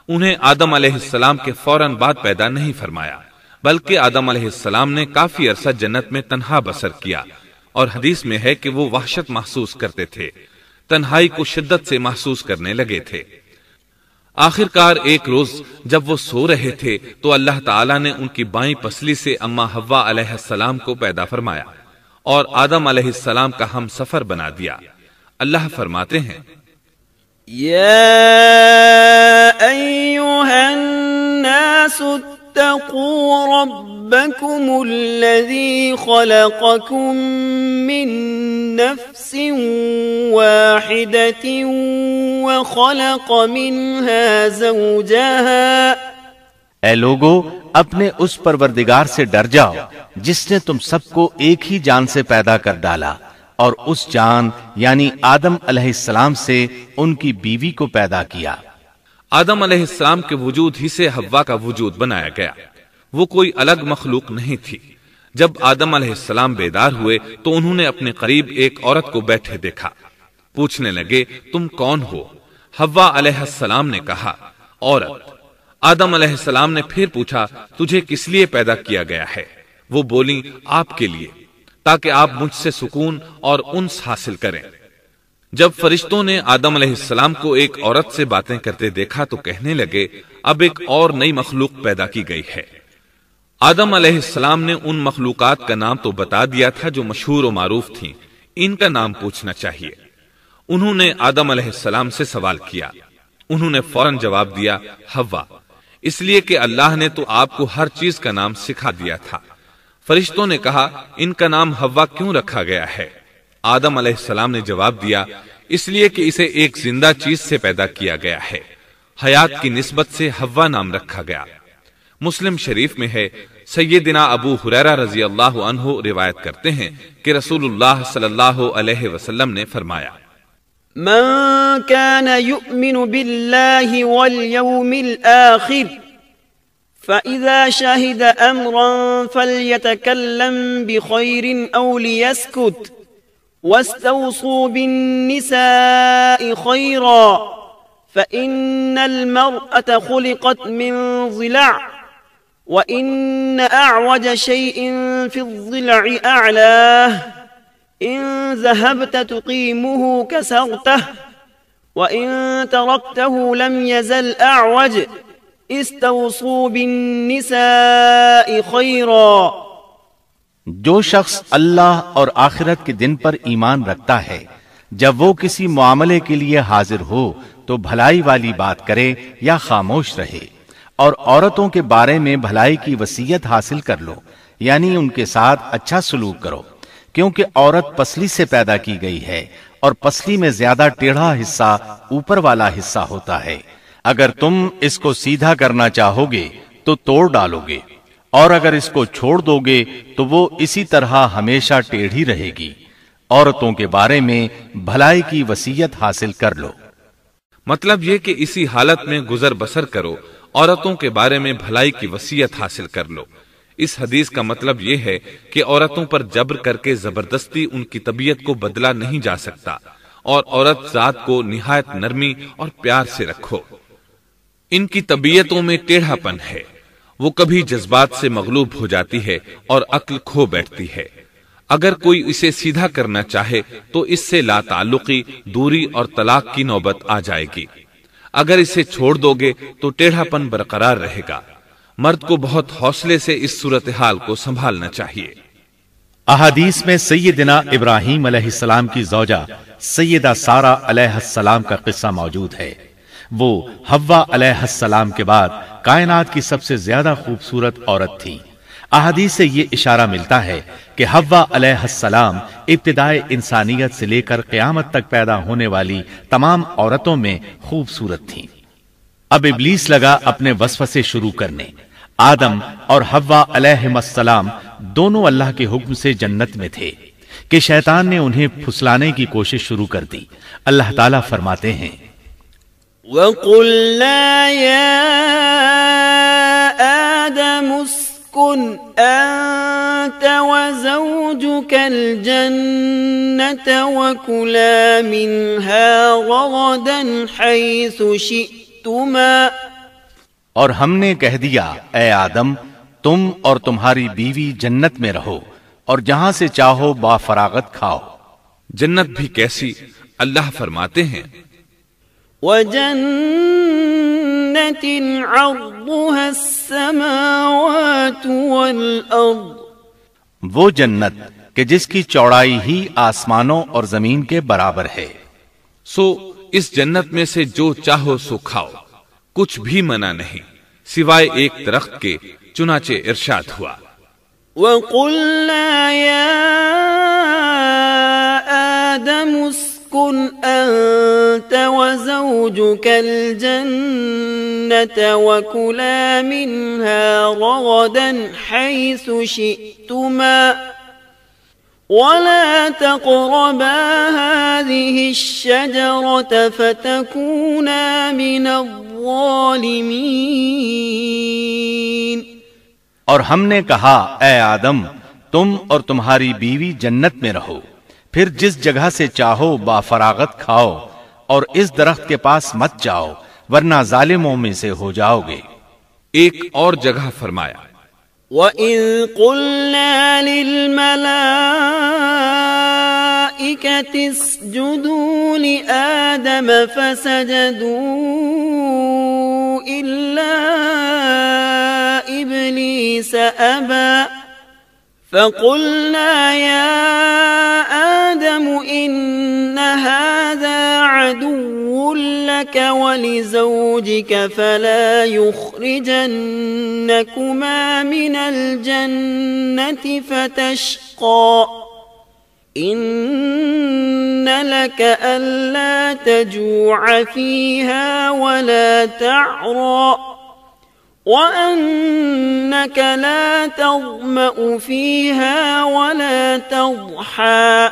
انہیں آدم علیہ السلام کے فوراً بعد پیدا نہیں فرمایا، بلکہ آدم علیہ السلام نے کافی عرصہ جنت میں تنہا بسر کیا، اور حدیث میں ہے کہ وہ وحشت محسوس کرتے تھے، تنہائی کو شدت سے محسوس کرنے لگے تھے۔ آخرکار ایک روز جب وہ سو رہے تھے تو اللہ تعالیٰ نے ان کی بائیں پسلی سے اما حوا علیہ السلام کو پیدا فرمایا اور آدم علیہ السلام کا ہم سفر بنا دیا۔ اللہ فرماتے ہیں يا أيها الناس اتقوا ربكم الذي خلقكم من نفس واحدة وخلق منها زوجها اے لوگو، اپنے اس پروردگار سے ڈر جاؤ جس نے تم سب کو ایک ہی جان سے پیدا کر ڈالا، اور اس جان یعنی آدم علیہ السلام سے ان کی بیوی کو پیدا کیا۔ آدم علیہ السلام کے وجود ہی سے حوا کا وجود بنایا گیا، وہ کوئی الگ مخلوق نہیں تھی۔ جب آدم علیہ السلام بیدار ہوئے تو انہوں نے اپنے قریب ایک عورت کو بیٹھے دیکھا، پوچھنے لگے تم کون ہو؟ حوا علیہ السلام نے کہا عورت۔ آدم علیہ السلام نے پھر پوچھا تجھے کس لیے پیدا کیا گیا ہے؟ وہ بولی آپ کے لیے، تاکہ آپ مجھ سے سکون اور انس حاصل کریں۔ جب فرشتوں نے آدم علیہ السلام کو ایک عورت سے باتیں کرتے دیکھا تو کہنے لگے اب ایک اور نئی مخلوق پیدا کی گئی ہے۔ آدم علیہ السلام نے ان مخلوقات کا نام تو بتا دیا تھا جو مشہور و معروف تھیں، ان کا نام پوچھنا چاہیے۔ انہوں نے آدم علیہ السلام سے سوال کیا، انہوں نے فوراً جواب دیا حوا، اس لیے کہ اللہ نے تو آپ کو ہر چیز کا نام سکھا دیا تھا۔ فرشتوں نے کہا ان کا نام حوا کیوں رکھا گیا ہے؟ آدم علیہ السلام نے جواب دیا اس لیے کہ اسے ایک زندہ چیز سے پیدا کیا گیا ہے، حیات کی نسبت سے حوا نام رکھا گیا۔ مسلم شریف میں ہے، سیدنا ابو ہریرہ رضی اللہ عنہ روایت کرتے ہیں کہ رسول اللہ صلی اللہ علیہ وسلم نے فرمایا من كان يؤمن بالله واليوم الآخر فإذا شهد أمرا فليتكلم بخير أو ليسكت واستوصوا بالنساء خيرا فإن المرأة خلقت من ضلع وإن أعوج شيء في الضلع أعلاه إن ذهبت تقيمه كسرته وإن تركته لم يزل أعوج استوصوا بالنساء خيرا۔ جو شخص اللہ اور آخرت کے دن پر ایمان رکھتا ہے، جب وہ کسی معاملے کے لیے حاضر ہو تو بھلائی والی بات کرے یا خاموش رہے، اور عورتوں کے بارے میں بھلائی کی وصیت حاصل کر لو، یعنی ان کے ساتھ اچھا سلوک کرو، کیونکہ عورت پسلی سے پیدا کی گئی ہے اور پسلی میں زیادہ ٹیڑھا حصہ اوپر والا حصہ ہوتا ہے۔ اگر تم اس کو سیدھا کرنا چاہو گے تو توڑ ڈالو گے، اور اگر اس کو چھوڑ دو گے تو وہ اسی طرح ہمیشہ ٹیڑھی رہے گی۔ عورتوں کے بارے میں بھلائی کی وصیت حاصل کر لو۔ مطلب یہ کہ اسی حالت میں گزر بسر کرو، عورتوں کے بارے میں بھلائی کی وصیت حاصل کر لو۔ اس حدیث کا مطلب یہ ہے کہ عورتوں پر جبر کر کے زبردستی ان کی طبیعت کو بدلا نہیں جا سکتا، اور عورت ذات کو نہایت نرمی اور پیار سے رکھو۔ ان کی طبیعتوں میں ٹیڑھا پن ہے، وہ کبھی جذبات سے مغلوب ہو جاتی ہے اور عقل کھو بیٹھتی ہے۔ اگر کوئی اسے سیدھا کرنا چاہے تو اس سے لا تعلقی، دوری اور طلاق کی نوبت آ جائے گی۔ اگر اسے چھوڑ دو گے تو ٹیڑھا پن برقرار رہے گا۔ مرد کو بہت حوصلے سے اس صورتحال کو سنبھالنا چاہیے۔ احادیث میں سیدنا ابراہیم علیہ السلام کی زوجہ سیدہ سارہ علیہ السلام کا قصہ موجود ہے۔ وہ حوا علیہ السلام کے بعد کائنات کی سب سے زیادہ خوبصورت عورت تھی۔ احادیث سے یہ اشارہ ملتا ہے کہ حوا علیہ السلام ابتدائے انسانیت سے لے کر قیامت تک پیدا ہونے والی تمام عورتوں میں خوبصورت تھیں۔ اب ابلیس لگا اپنے وسوسے شروع کرنے۔ آدم اور حوا علیہ السلام دونوں اللہ کے حکم سے جنت میں تھے کہ شیطان نے انہیں پھسلانے کی کوشش شروع کر دی۔ اللہ تعالیٰ فرماتے ہیں وَقُلْنَا يَا آدَمُ اسْكُنْ أَنْتَ وَزَوْجُكَ الْجَنَّةَ وَكُلَا مِنْهَا رَغَدًا حَيْثُ شِئْتُمَا۔ اور ہم نے کہہ دیا اے آدم، تم اور تمہاری بیوی جنت میں رہو اور جہاں سے چاہو با فراغت کھاؤ۔ جنت بھی کیسی؟ اللہ فرماتے ہیں وَجَنَّةٍ عَرْضُهَا السَّمَاوَاتُ وَالْأَرْضُ، وہ جنت کہ جس کی چوڑائی ہی آسمانوں اور زمین کے برابر ہے۔ سو اس جنت میں سے جو چاہو سو کھاؤ، کچھ بھی منع نہیں سوائے ایک درخت کے، چنانچہ ارشاد ہوا وَقُلْنَا يَا آدَمُ اسْكُنْ أَنْتَ وَزَوْجُكَ الْجَنَّةَ وَكُلَا مِنْهَا رَغَدًا حَيْثُ شِئْتُمَا وَلَا تَقْرَبَا هَذِهِ الشَّجَرَةَ فَتَكُونَا مِنَ الظَّالِمِينَ۔ اور ہم نے کہا اے آدم تم اور تمہاری بیوی جنت میں رہو، پھر جس جگہ سے چاہو با فراغت کھاؤ، اور اس درخت کے پاس مت جاؤ ورنہ ظالموں میں سے ہو جاؤ گے۔ ایک اور جگہ فرمایا وَإِذْ قُلْنَا لِلْمَلَائِكَةِ اسْجُدُوا لِآدَمَ فَسَجَدُوا إِلَّا إِبْلِيسَ أَبَى فَقُلْنَا يَا آدَمُ إِنَّ هَذَا عَدُوٌّ لَكَ وَلِزَوْجِكَ فَلَا يُخْرِجَنَّكُمَا مِنَ الْجَنَّةِ فَتَشْقَى إِنَّ لَكَ أَلَّا تَجُوعَ فِيهَا وَلَا تَعْرَى وَأَنَّكَ لَا تَظْمَأُ فِيهَا وَلَا تَضْحَى۔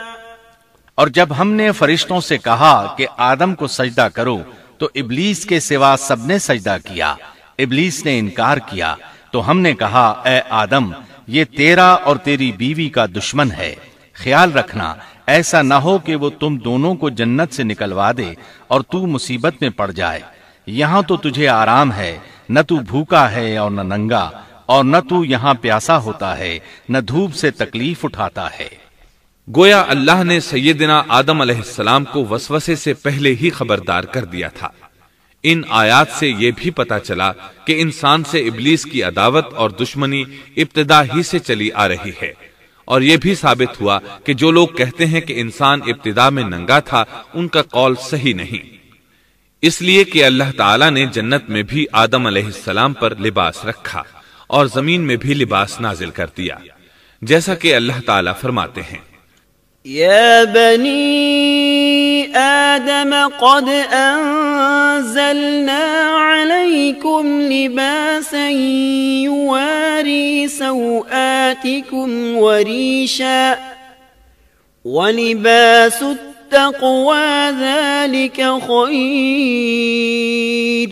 اور جب ہم نے فرشتوں سے کہا کہ آدم کو سجدہ کرو تو ابلیس کے سوا سب نے سجدہ کیا، ابلیس نے انکار کیا، تو ہم نے کہا اے آدم یہ تیرا اور تیری بیوی کا دشمن ہے، خیال رکھنا ایسا نہ ہو کہ وہ تم دونوں کو جنت سے نکلوا دے اور تو مصیبت میں پڑ جائے۔ یہاں تو تجھے آرام ہے، نہ تو بھوکا ہے اور نہ ننگا، اور نہ تو یہاں پیاسا ہوتا ہے، نہ دھوپ سے تکلیف اٹھاتا ہے۔ گویا اللہ نے سیدنا آدم علیہ السلام کو وسوسے سے پہلے ہی خبردار کر دیا تھا۔ ان آیات سے یہ بھی پتا چلا کہ انسان سے ابلیس کی عداوت اور دشمنی ابتدا ہی سے چلی آ رہی ہے، اور یہ بھی ثابت ہوا کہ جو لوگ کہتے ہیں کہ انسان ابتدا میں ننگا تھا ان کا قول صحیح نہیں، اس لیے کہ اللہ تعالیٰ نے جنت میں بھی آدم علیہ السلام پر لباس رکھا اور زمین میں بھی لباس نازل کر دیا، جیسا کہ اللہ تعالیٰ فرماتے ہیں يا بني آدم قد أنزلنا عليكم لباسا يواري سوآتكم وريشا ولباس التقوى ذلك خير۔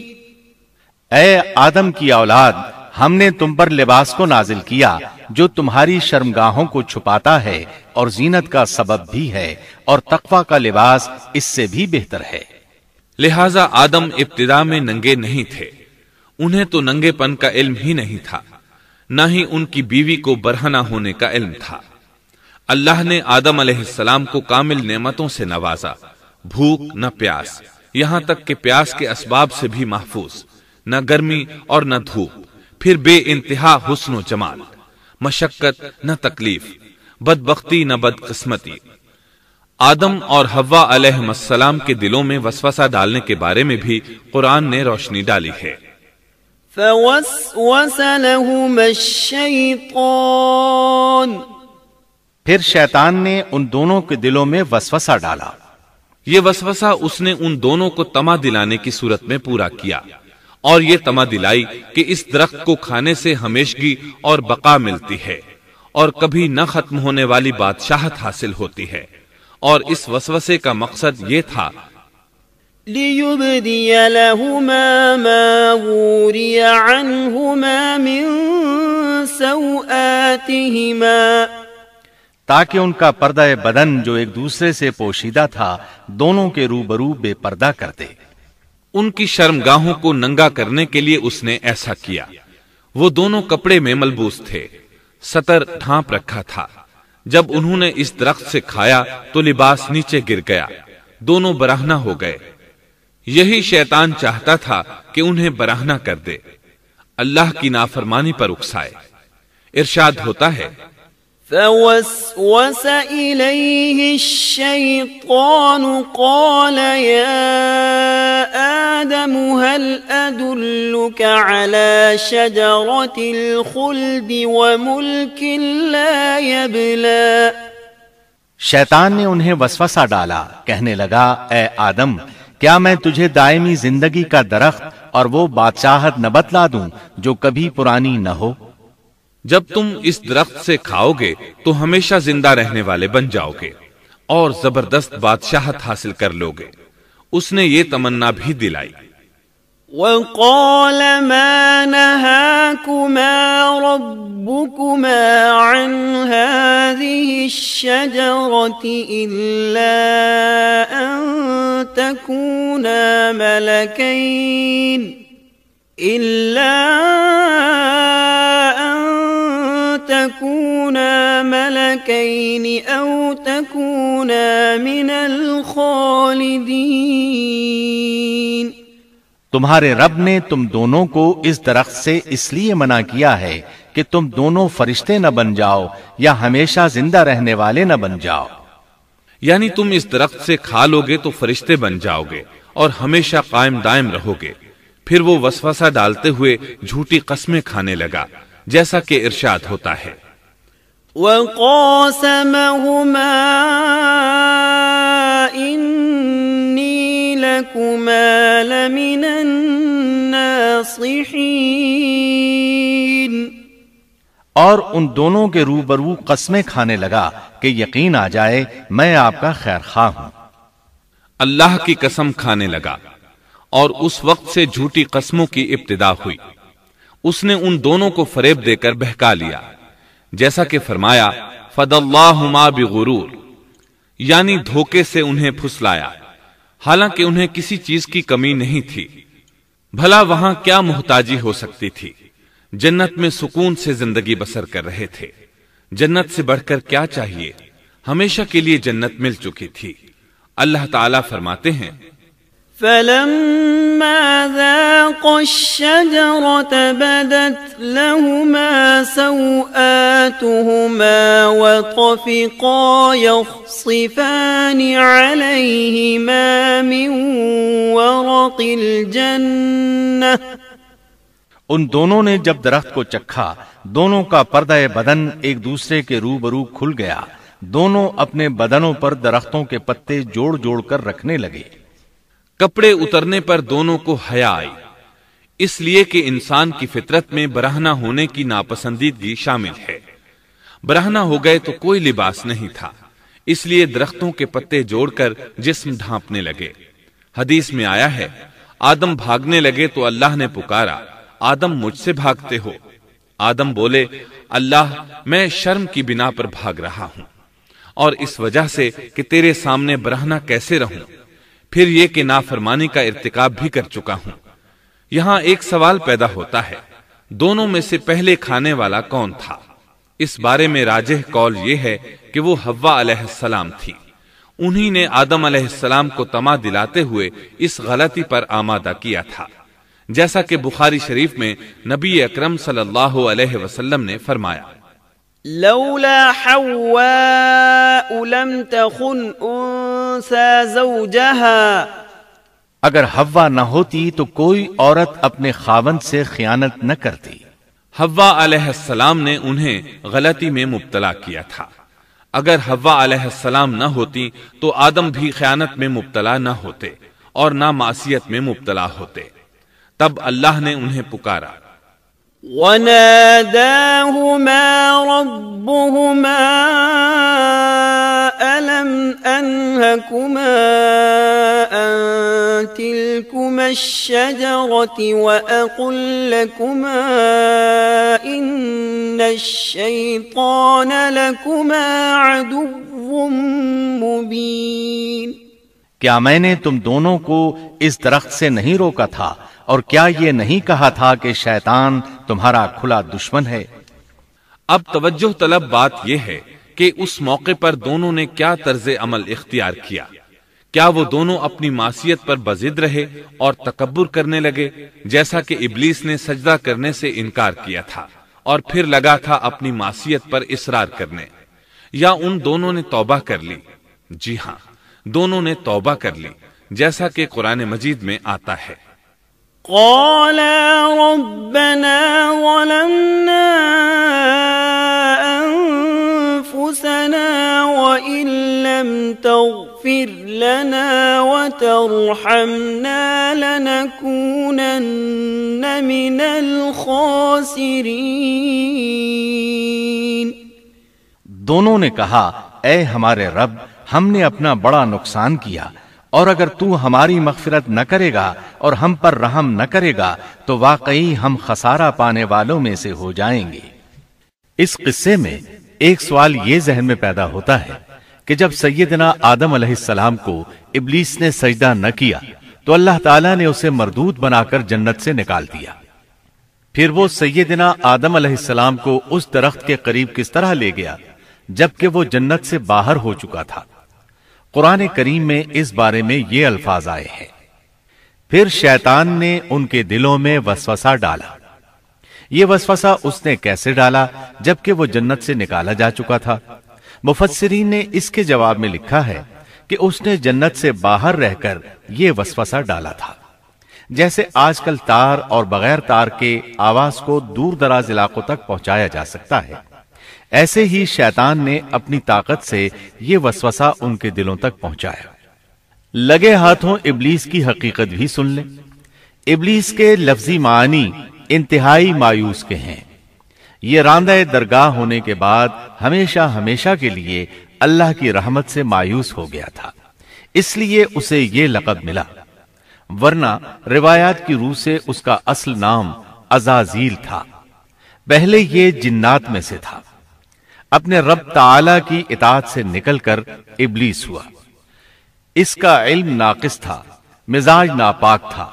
اے آدم کی اولاد ہم نے تم پر لباس کو نازل کیا جو تمہاری شرمگاہوں کو چھپاتا ہے اور زینت کا سبب بھی ہے، اور تقوی کا لباس اس سے بھی بہتر ہے۔ لہذا آدم ابتدا میں ننگے نہیں تھے، انہیں تو ننگے پن کا علم ہی نہیں تھا، نہ ہی ان کی بیوی کو برہنہ ہونے کا علم تھا۔ اللہ نے آدم علیہ السلام کو کامل نعمتوں سے نوازا، بھوک نہ پیاس، یہاں تک کہ پیاس کے اسباب سے بھی محفوظ، نہ گرمی اور نہ دھوپ، پھر بے انتہا حسن و جمال، مشقت نہ تکلیف، بدبختی نہ بدقسمتی۔ آدم اور حوا علیہ السلام کے دلوں میں وسوسہ ڈالنے کے بارے میں بھی قرآن نے روشنی ڈالی ہے۔ فوسوس لهما الشیطان، پھر شیطان نے ان دونوں کے دلوں میں وسوسہ ڈالا۔ یہ وسوسہ اس نے ان دونوں کو طمع دلانے کی صورت میں پورا کیا، اور یہ طمع دلائی کہ اس درخت کو کھانے سے ہمیشگی اور بقا ملتی ہے اور کبھی نہ ختم ہونے والی بادشاہت حاصل ہوتی ہے، اور اس وسوسے کا مقصد یہ تھا لِيُبْدِيَ لَهُمَا مَا وُورِيَ عَنْهُمَا مِنْ سَوْآتِهِمَا، تاکہ ان کا پردہ بدن جو ایک دوسرے سے پوشیدہ تھا دونوں کے روبرو بے پردہ کر دے۔ ان کی شرمگاہوں کو ننگا کرنے کے لیے اس نے ایسا کیا۔ وہ دونوں کپڑے میں ملبوس تھے، ستر ڈھانپ رکھا تھا۔ جب انہوں نے اس درخت سے کھایا تو لباس نیچے گر گیا، دونوں برہنہ ہو گئے۔ یہی شیطان چاہتا تھا کہ انہیں برہنہ کر دے، اللہ کی نافرمانی پر اکسائے۔ ارشاد ہوتا ہے فوسوس إليه الشيطان قال يا آدم هل أدلك على شجرة الخلد وملك لا يبلى؟ شیطان نے انہیں وسوسہ ڈالا، کہنے لگا اے آدم کیا میں تجھے دائمی زندگی کا درخت اور وہ بادشاہت نہ بتلا دوں جو کبھی پرانی نہ ہو؟ جب تم اس درخت سے کھاؤ گے تو ہمیشہ زندہ رہنے والے بن جاؤ گے اور زبردست بادشاہت حاصل کر لو گے۔ اس نے یہ تمنا بھی دلائی۔ وقال ما نهاكما ربكما عن هذه الشجرة إلا أن تكونا ملكين أو تكونا من الخالدين۔ تمہارے رب نے تم دونوں کو اس درخت سے اس لیے منع کیا ہے کہ تم دونوں فرشتے نہ بن جاؤ یا ہمیشہ زندہ رہنے والے نہ بن جاؤ۔ یعنی تم اس درخت سے کھا لو گے تو فرشتے بن جاؤ گے اور ہمیشہ قائم دائم رہو گے۔ پھر وہ وسوسہ ڈالتے ہوئے جھوٹی قسمیں کھانے لگا، جیسا کہ ارشاد ہوتا ہے وَقَاسَمَهُمَا إِنِّي لَكُمَا لَمِنَ النَّاصِحِينَ، اور ان دونوں کے روبرو قسمیں کھانے لگا کہ یقین آ جائے میں آپ کا خیر خواہ ہوں۔ اللہ کی قسم کھانے لگا اور اس وقت سے جھوٹی قسموں کی ابتدا ہوئی۔ اس نے ان دونوں کو فریب دے کر بہکا لیا، جیسا کہ فرمایا فَدَلَّاهُمَا بِغُرُورٍ، یعنی دھوکے سے انہیں پھسلایا، حالانکہ انہیں کسی چیز کی کمی نہیں تھی۔ بھلا وہاں کیا محتاجی ہو سکتی تھی؟ جنت میں سکون سے زندگی بسر کر رہے تھے، جنت سے بڑھ کر کیا چاہیے؟ ہمیشہ کے لیے جنت مل چکی تھی۔ اللہ تعالیٰ فرماتے ہیں فَلَمَّا ذَاقَا الشَّجَرَةَ بَدَتْ لَهُمَا سَوْآتُهُمَا وَطَفِقَا يَخْصِفَانِ عَلَيْهِمَا مِنْ وَرَقِ الْجَنَّةِ، ان دونوں نے جب درخت کو چکھا دونوں کا پردہ بدن ایک دوسرے کے روبرو کھل گیا، دونوں اپنے بدنوں پر درختوں کے پتے جوڑ جوڑ کر رکھنے لگے۔ کپڑے اترنے پر دونوں کو حیا آئی، اس لیے کہ انسان کی فطرت میں برہنہ ہونے کی ناپسندیدگی شامل ہے۔ برہنہ ہو گئے تو کوئی لباس نہیں تھا، اس لیے درختوں کے پتے جوڑ کر جسم ڈھانپنے لگے۔ حدیث میں آیا ہے آدم بھاگنے لگے تو اللہ نے پکارا آدم مجھ سے بھاگتے ہو؟ آدم بولے اللہ میں شرم کی بنا پر بھاگ رہا ہوں، اور اس وجہ سے کہ تیرے سامنے برہنہ کیسے رہوں، پھر یہ کہ نافرمانی کا ارتکاب بھی کر چکا ہوں۔ یہاں ایک سوال پیدا ہوتا ہے، دونوں میں سے پہلے کھانے والا کون تھا؟ اس بارے میں راجح قول یہ ہے کہ وہ حوا علیہ السلام تھی۔ انہی نے آدم علیہ السلام کو طمع دلاتے ہوئے اس غلطی پر آمادہ کیا تھا، جیسا کہ بخاری شریف میں نبی اکرم صلی اللہ علیہ وسلم نے فرمایا لولا حواء لم تخن انثى زوجها، اگر حوا نہ ہوتی تو کوئی عورت اپنے خاوند سے خیانت نہ کرتی۔ حوا علیہ السلام نے انہیں غلطی میں مبتلا کیا تھا۔ اگر حوا علیہ السلام نہ ہوتی تو آدم بھی خیانت میں مبتلا نہ ہوتے اور نہ معصیت میں مبتلا ہوتے۔ تب اللہ نے انہیں پکارا وَنَادَاهُمَا رَبُّهُمَا أَلَمْ أَنْهَكُمَا أَنْ تِلْكُمَا الشَّجَرَةِ وَأَقُلْ لَكُمَا إِنَّ الشَّيْطَانَ لَكُمَا عَدُوٌّ مُبِينٌ، کیا میں نے تم دونوں کو اس درخت سے نہیں روکا تھا، اور کیا یہ نہیں کہا تھا کہ شیطان تمہارا کھلا دشمن ہے؟ اب توجہ طلب بات یہ ہے کہ اس موقع پر دونوں نے کیا طرز عمل اختیار کیا۔ کیا وہ دونوں اپنی معصیت پر بضد رہے اور تکبر کرنے لگے، جیسا کہ ابلیس نے سجدہ کرنے سے انکار کیا تھا اور پھر لگا تھا اپنی معصیت پر اصرار کرنے؟ یا ان دونوں نے توبہ کر لی؟ جی ہاں، دونوں نے توبہ کر لی، جیسا کہ قرآن مجید میں آتا ہے۔ قالا ربنا ظلمنا أنفسنا وإن لم تغفر لنا وترحمنا لنكونن من الخاسرين۔ دونوں نے کہا، اے ہمارے رب، ہم نے اپنا بڑا نقصان کیا، اور اگر تو ہماری مغفرت نہ کرے گا اور ہم پر رحم نہ کرے گا تو واقعی ہم خسارہ پانے والوں میں سے ہو جائیں گے۔ اس قصے میں ایک سوال یہ ذہن میں پیدا ہوتا ہے کہ جب سیدنا آدم علیہ السلام کو ابلیس نے سجدہ نہ کیا تو اللہ تعالیٰ نے اسے مردود بنا کر جنت سے نکال دیا۔ پھر وہ سیدنا آدم علیہ السلام کو اس درخت کے قریب کس طرح لے گیا جبکہ وہ جنت سے باہر ہو چکا تھا؟ قرآن کریم میں اس بارے میں یہ الفاظ آئے ہیں، پھر شیطان نے ان کے دلوں میں وسوسہ ڈالا۔ یہ وسوسہ اس نے کیسے ڈالا جبکہ وہ جنت سے نکالا جا چکا تھا؟ مفسرین نے اس کے جواب میں لکھا ہے کہ اس نے جنت سے باہر رہ کر یہ وسوسہ ڈالا تھا۔ جیسے آج کل تار اور بغیر تار کے آواز کو دور دراز علاقوں تک پہنچایا جا سکتا ہے، ایسے ہی شیطان نے اپنی طاقت سے یہ وسوسہ ان کے دلوں تک پہنچایا۔ لگے ہاتھوں ابلیس کی حقیقت بھی سن لیں۔ ابلیس کے لفظی معنی انتہائی مایوس کے ہیں۔ یہ راندہ درگاہ ہونے کے بعد ہمیشہ ہمیشہ کے لیے اللہ کی رحمت سے مایوس ہو گیا تھا، اس لیے اسے یہ لقب ملا، ورنہ روایات کی روح سے اس کا اصل نام عزازیل تھا۔ پہلے یہ جنات میں سے تھا، اپنے رب تعالی کی اطاعت سے نکل کر ابلیس ہوا۔ اس کا علم ناقص تھا، مزاج ناپاک تھا،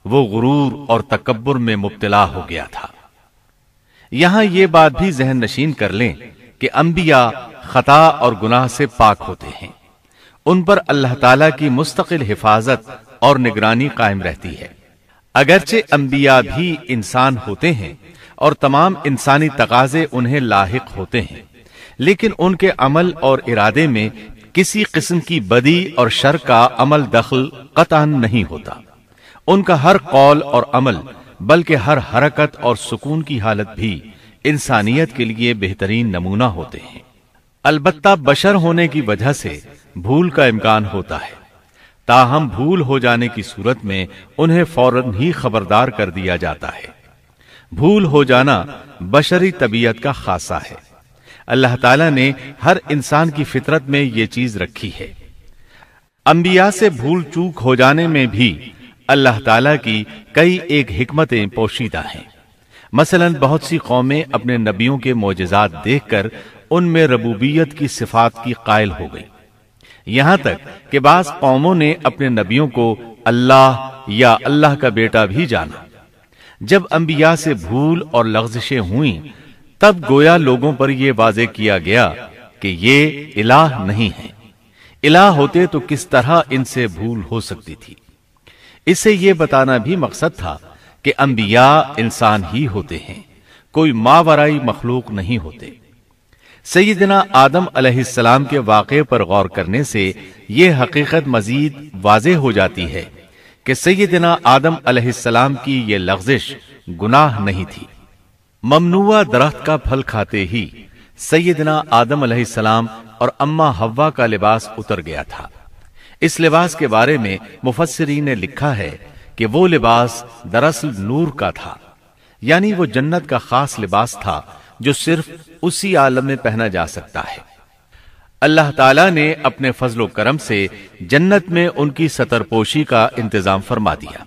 وہ غرور اور تکبر میں مبتلا ہو گیا تھا۔ یہاں یہ بات بھی ذہن نشین کر لیں کہ انبیاء خطا اور گناہ سے پاک ہوتے ہیں، ان پر اللہ تعالی کی مستقل حفاظت اور نگرانی قائم رہتی ہے۔ اگرچہ انبیاء بھی انسان ہوتے ہیں اور تمام انسانی تقاضے انہیں لاحق ہوتے ہیں، لیکن ان کے عمل اور ارادے میں کسی قسم کی بدی اور شر کا عمل دخل قطعاً نہیں ہوتا۔ ان کا ہر قول اور عمل بلکہ ہر حرکت اور سکون کی حالت بھی انسانیت کے لیے بہترین نمونہ ہوتے ہیں۔ البتہ بشر ہونے کی وجہ سے بھول کا امکان ہوتا ہے، تاہم بھول ہو جانے کی صورت میں انہیں فوراً ہی خبردار کر دیا جاتا ہے۔ بھول ہو جانا بشری طبیعت کا خاصہ ہے۔ اللہ تعالیٰ نے ہر انسان کی فطرت میں یہ چیز رکھی ہے۔ انبیاء سے بھول چوک ہو جانے میں بھی اللہ تعالیٰ کی کئی ایک حکمتیں پوشیدہ ہیں۔ مثلا بہت سی قومیں اپنے نبیوں کے معجزات دیکھ کر ان میں ربوبیت کی صفات کی قائل ہو گئی، یہاں تک کہ بعض قوموں نے اپنے نبیوں کو اللہ یا اللہ کا بیٹا بھی جانا۔ جب انبیاء سے بھول اور لغزشیں ہوئیں تب گویا لوگوں پر یہ واضح کیا گیا کہ یہ الہ نہیں ہے۔ الہ ہوتے تو کس طرح ان سے بھول ہو سکتی تھی؟ اس سے یہ بتانا بھی مقصد تھا کہ انبیاء انسان ہی ہوتے ہیں، کوئی ماورائی مخلوق نہیں ہوتے۔ سیدنا آدم علیہ السلام کے واقعے پر غور کرنے سے یہ حقیقت مزید واضح ہو جاتی ہے کہ سیدنا آدم علیہ السلام کی یہ لغزش گناہ نہیں تھی۔ ممنوع درخت کا پھل کھاتے ہی سیدنا آدم علیہ السلام اور اماں حوا کا لباس اتر گیا تھا۔ اس لباس کے بارے میں مفسرین نے لکھا ہے کہ وہ لباس دراصل نور کا تھا، یعنی وہ جنت کا خاص لباس تھا جو صرف اسی عالم میں پہنا جا سکتا ہے۔ اللہ تعالیٰ نے اپنے فضل و کرم سے جنت میں ان کی ستر پوشی کا انتظام فرما دیا۔